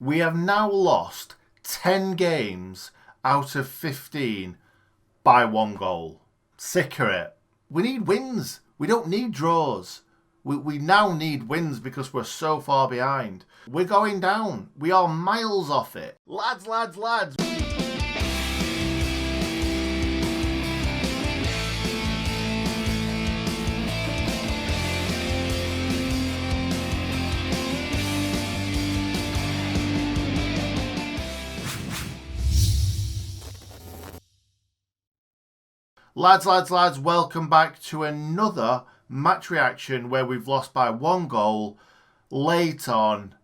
We have now lost 10 games out of 15 by 1 goal. Sick of it. We need wins. We don't need draws. We now need wins because we're so far behind. We're going down. We are miles off it. Lads, lads, lads. Lads, welcome back to another match reaction where we've lost by 1 goal late on.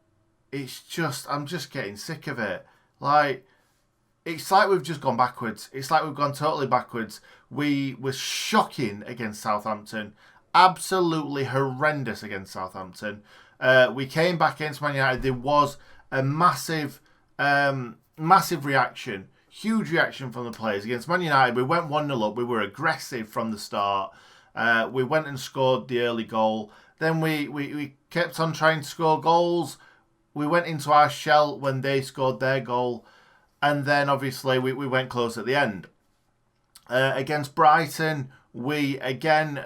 I'm just getting sick of it. It's like we've just gone backwards. It's like we've gone totally backwards. We were shocking against Southampton. Absolutely horrendous against Southampton. We came back against Man United. There was a massive reaction. Huge reaction from the players. Against Man United, we went 1-0 up. We were aggressive from the start. We went and scored the early goal. Then we kept on trying to score goals. We went into our shell when they scored their goal. And then, obviously, we went close at the end. Against Brighton, we, again,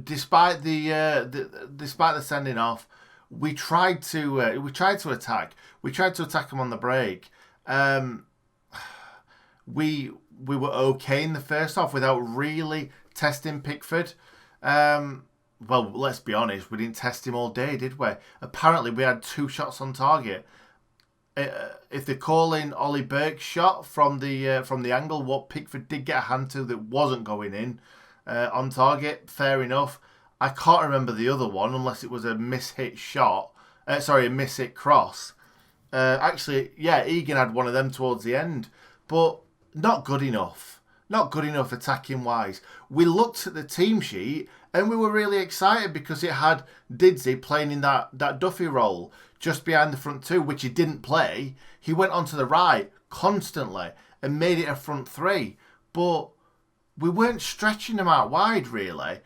despite the sending off, we tried to attack. We tried to attack them on the break. We were okay in the first half without really testing Pickford. Well, let's be honest, we didn't test him all day, did we? Apparently, we had 2 shots on target. If they're calling Ollie Burke's shot from the angle, what Pickford did get a hand to that wasn't going in on target, fair enough. I can't remember the other one unless it was a mishit shot. A mishit cross. Actually, yeah, Egan had one of them towards the end, but not good enough. Not good enough attacking wise. We looked at the team sheet and we were really excited because it had Didsey playing in that Duffy role just behind the front two, which he didn't play. He went onto the right constantly and made it a front three. But we weren't stretching them out wide, really.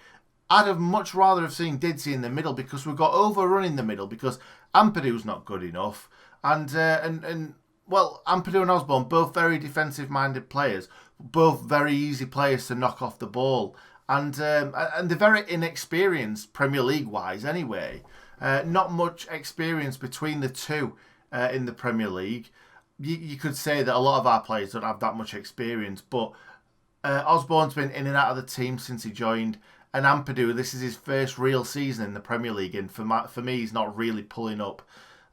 I'd have much rather have seen Didsey in the middle because we got overrun in the middle because Ampadu's not good enough. Well, Ampadu and Osborne, both very defensive-minded players, both very easy players to knock off the ball. And they're very inexperienced, Premier League-wise anyway. Not much experience between the two in the Premier League. You could say that a lot of our players don't have that much experience, but Osborne's been in and out of the team since he joined. And Ampadu, this is his first real season in the Premier League, and for me, he's not really pulling up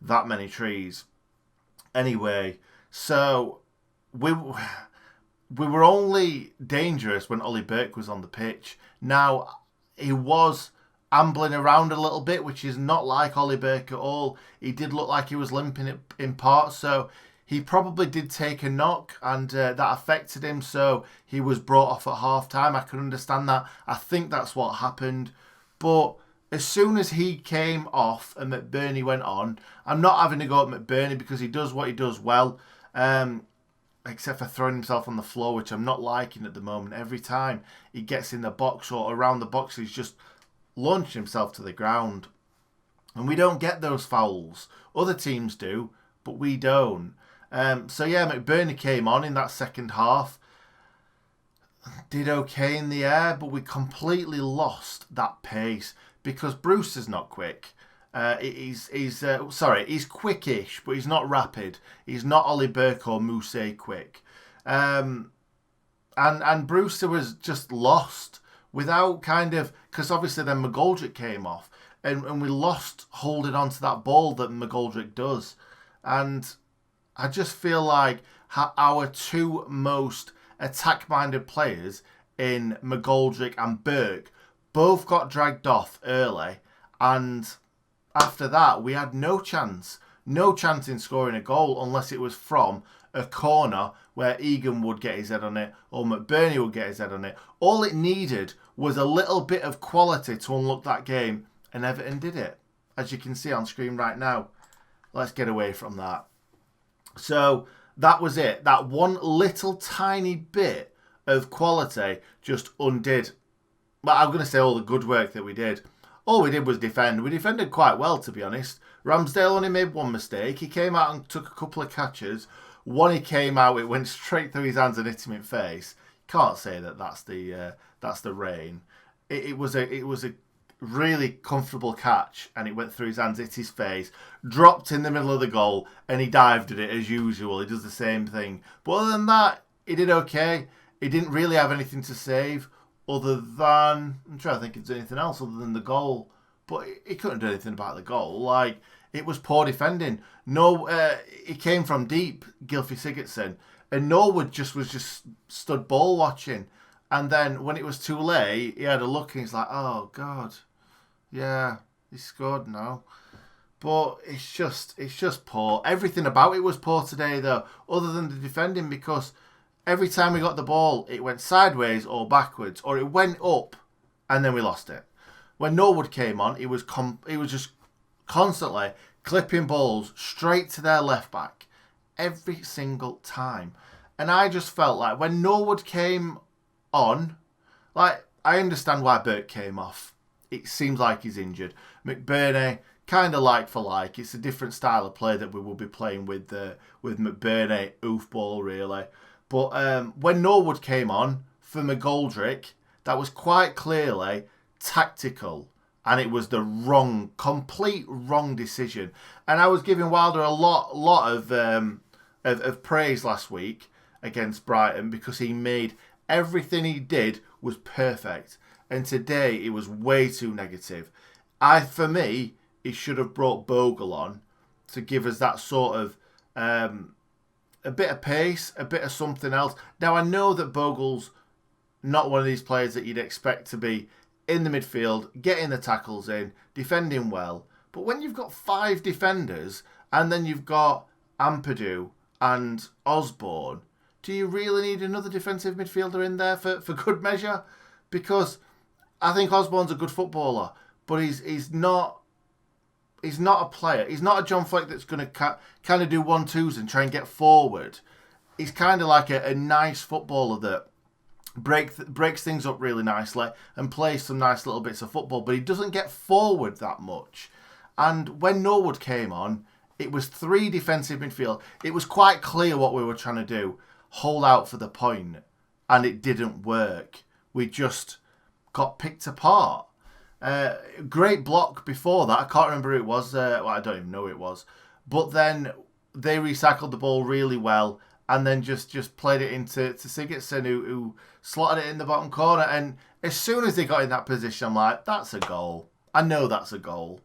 that many trees. Anyway, so we were only dangerous when Ollie Burke was on the pitch. Now, he was ambling around a little bit, which is not like Ollie Burke at all. He did look like he was limping in parts, so he probably did take a knock, and that affected him, so he was brought off at half-time. I can understand that. I think that's what happened. But as soon as he came off and McBurney went on, I'm not having to go at McBurney because he does what he does well, except for throwing himself on the floor, which I'm not liking at the moment. Every time he gets in the box or around the box, he's just launching himself to the ground. And we don't get those fouls. Other teams do, but we don't. So yeah, McBurney came on in that second half. Did okay in the air, but we completely lost that pace. Because Brewster's not quick. He's quickish, but he's not rapid. He's not Ollie Burke or Mousse quick. And Brewster was just lost without because obviously then McGoldrick came off and we lost holding on to that ball that McGoldrick does. And I just feel like our 2 most attack-minded players in McGoldrick and Burke both got dragged off early, and after that we had no chance in scoring a goal unless it was from a corner where Egan would get his head on it or McBurney would get his head on it. All it needed was a little bit of quality to unlock that game, and Everton did it, as you can see on screen right now. Let's get away from that. So that was it. That one little tiny bit of quality just undid. But I'm going to say all the good work that we did. All we did was defend. We defended quite well, to be honest. Ramsdale only made one mistake. He came out and took a couple of catches. One he came out, it went straight through his hands and hit him in face. Can't say that that's the rain. It was a really comfortable catch, and it went through his hands, hit his face, dropped in the middle of the goal, and he dived at it as usual. He does the same thing. But other than that, he did okay. He didn't really have anything to save other than, I'm trying to think if there's anything else other than the goal. But he couldn't do anything about the goal. Like, it was poor defending. No, he came from deep, Gylfi Sigurdsson, and Norwood was just stood ball watching. And then when it was too late, he had a look and he's like, oh, God. Yeah, he scored now. But it's just poor. Everything about it was poor today, though, other than the defending, because every time we got the ball, it went sideways or backwards, or it went up, and then we lost it. When Norwood came on, it was just constantly clipping balls straight to their left back every single time. And I just felt like when Norwood came on, like, I understand why Burke came off. It seems like he's injured. McBurney, kind of like for like. It's a different style of play that we will be playing with McBurney, oofball really. But when Norwood came on for McGoldrick, that was quite clearly tactical, and it was the complete wrong decision. And I was giving Wilder a lot of praise last week against Brighton because he made everything he did was perfect, and today it was way too negative. For me, he should have brought Bogle on to give us that sort of a bit of pace, a bit of something else. Now I know that Bogle's not one of these players that you'd expect to be in the midfield, getting the tackles in, defending well. But when you've got 5 defenders and then you've got Ampadu and Osborne, do you really need another defensive midfielder in there for good measure? Because I think Osborne's a good footballer, but he's not a player. He's not a John Fleck that's going to kind of do 1-2s and try and get forward. He's kind of like a nice footballer that breaks things up really nicely and plays some nice little bits of football, but he doesn't get forward that much. And when Norwood came on, it was 3 defensive midfield. It was quite clear what we were trying to do, hold out for the point, and it didn't work. We just got picked apart. Great block before that. I can't remember who it was. I don't even know who it was. But then they recycled the ball really well, and then just played it into Sigurdsson, who slotted it in the bottom corner. And as soon as they got in that position, I'm like, that's a goal. I know that's a goal.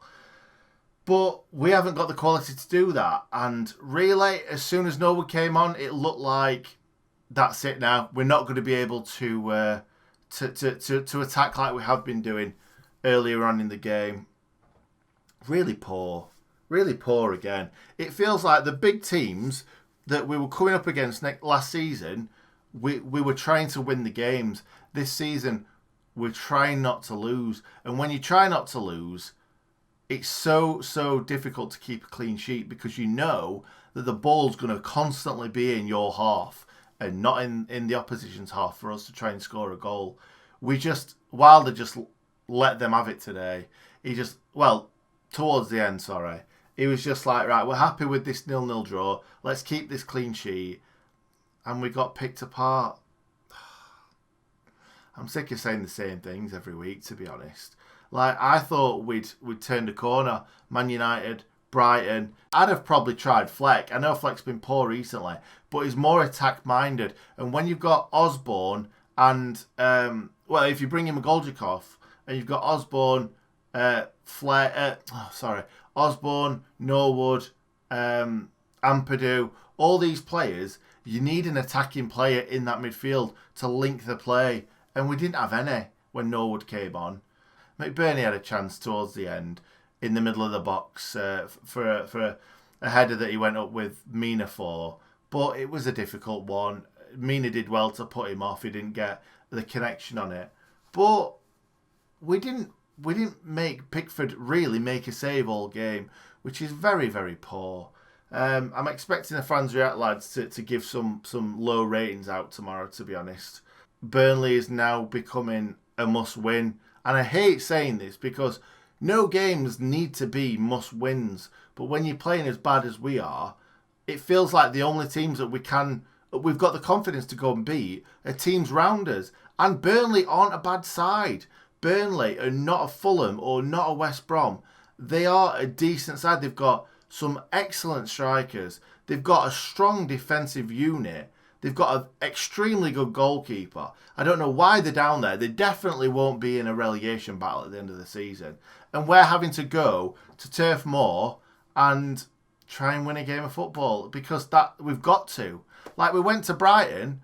But we haven't got the quality to do that. And really, as soon as Norwood came on, it looked like that's it now. We're not going to be able to attack like we have been doing earlier on in the game. Really poor. Really poor again. It feels like the big teams that we were coming up against last season, we were trying to win the games. This season, we're trying not to lose. And when you try not to lose, it's so difficult to keep a clean sheet because you know that the ball's going to constantly be in your half and not in the opposition's half for us to try and score a goal. Wilder just let them have it today. Towards the end, sorry. He was just like, right, we're happy with this 0-0 draw. Let's keep this clean sheet. And we got picked apart. I'm sick of saying the same things every week, to be honest. Like, I thought we'd turned a corner. Man United, Brighton. I'd have probably tried Fleck. I know Fleck's been poor recently, but he's more attack-minded. And when you've got Osborne and, if you bring in McGoldrick and you've got Osborne, Osborne, Norwood, Ampadu, all these players, you need an attacking player in that midfield to link the play. And we didn't have any when Norwood came on. McBurney had a chance towards the end in the middle of the box for a header that he went up with Mina for. But it was a difficult one. Mina did well to put him off. He didn't get the connection on it. But we didn't make Pickford really make a save all game, which is very, very poor. I'm expecting the fans react lads to give some low ratings out tomorrow, to be honest. Burnley is now becoming a must-win. And I hate saying this because no games need to be must-wins. But when you're playing as bad as we are, it feels like the only teams that we've got the confidence to go and beat are teams round us. And Burnley aren't a bad side. Burnley are not a Fulham or not a West Brom. They are a decent side. They've got some excellent strikers. They've got a strong defensive unit. They've got an extremely good goalkeeper. I don't know why they're down there. They definitely won't be in a relegation battle at the end of the season. And we're having to go to Turf Moor and try and win a game of football because that we've got to. Like, we went to Brighton,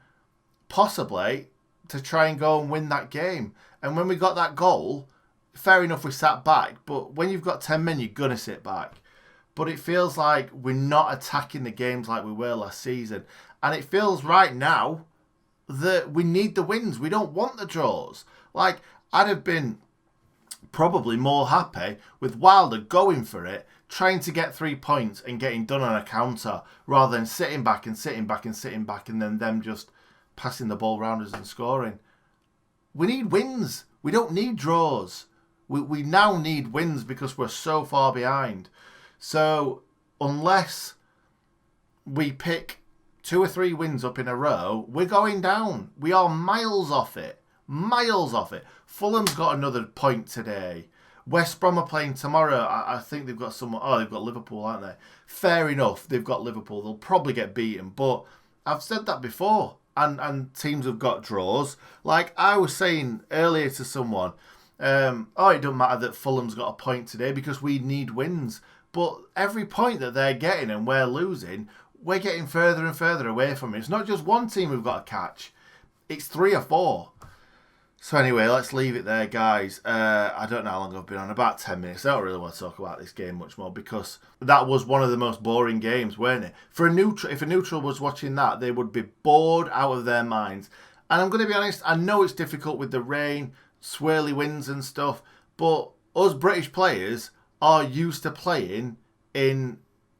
possibly, to try and go and win that game. And when we got that goal, fair enough, we sat back. But when you've got 10 men, you're going to sit back. But it feels like we're not attacking the games like we were last season. And it feels right now that we need the wins. We don't want the draws. Like, I'd have been probably more happy with Wilder going for it, trying to get 3 points and getting done on a counter, rather than sitting back and sitting back and sitting back and then them just passing the ball round us and scoring. We need wins. We don't need draws. We now need wins because we're so far behind. So unless we pick 2 or 3 wins up in a row, we're going down. We are miles off it. Miles off it. Fulham's got another point today. West Brom are playing tomorrow. I think they've got someone. Oh, they've got Liverpool, aren't they? Fair enough. They've got Liverpool. They'll probably get beaten. But I've said that before. And teams have got draws. Like I was saying earlier to someone, it doesn't matter that Fulham's got a point today because we need wins. But every point that they're getting and we're losing, we're getting further and further away from it. It's not just one team we've got to catch. It's 3 or 4. So anyway, let's leave it there, guys. I don't know how long I've been on. About 10 minutes. I don't really want to talk about this game much more because that was one of the most boring games, weren't it? For a neutral, if a neutral was watching that, they would be bored out of their minds. And I'm going to be honest, I know it's difficult with the rain, swirly winds and stuff, but us British players are used to playing in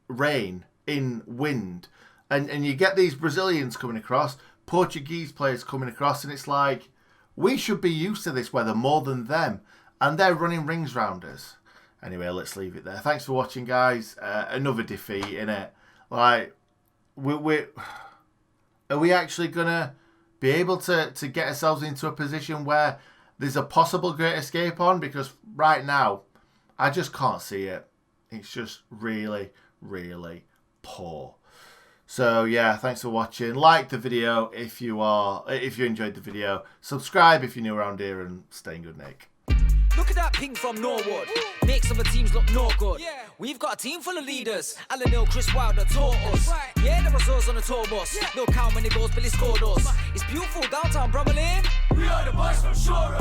rain, in wind. And you get these Brazilians coming across, Portuguese players coming across, and it's like, we should be used to this weather more than them. And they're running rings round us. Anyway, let's leave it there. Thanks for watching, guys. Another defeat, innit? Like, are we actually going to be able to get ourselves into a position where there's a possible great escape on? Because right now, I just can't see it. It's just really, really poor. So yeah, thanks for watching. Like the video if you enjoyed the video. Subscribe if you're new around here, and stay in good nick. Look at that ping from Norwood. Makes other teams look no good. Yeah. We've got a team full of leaders. Alan Hill, Chris Wilder taught us. Right. Yeah, there was us on the tour bus. Yeah. No count many goals, Billy scored us. It's beautiful downtown Bromley. We are the boys from Shore.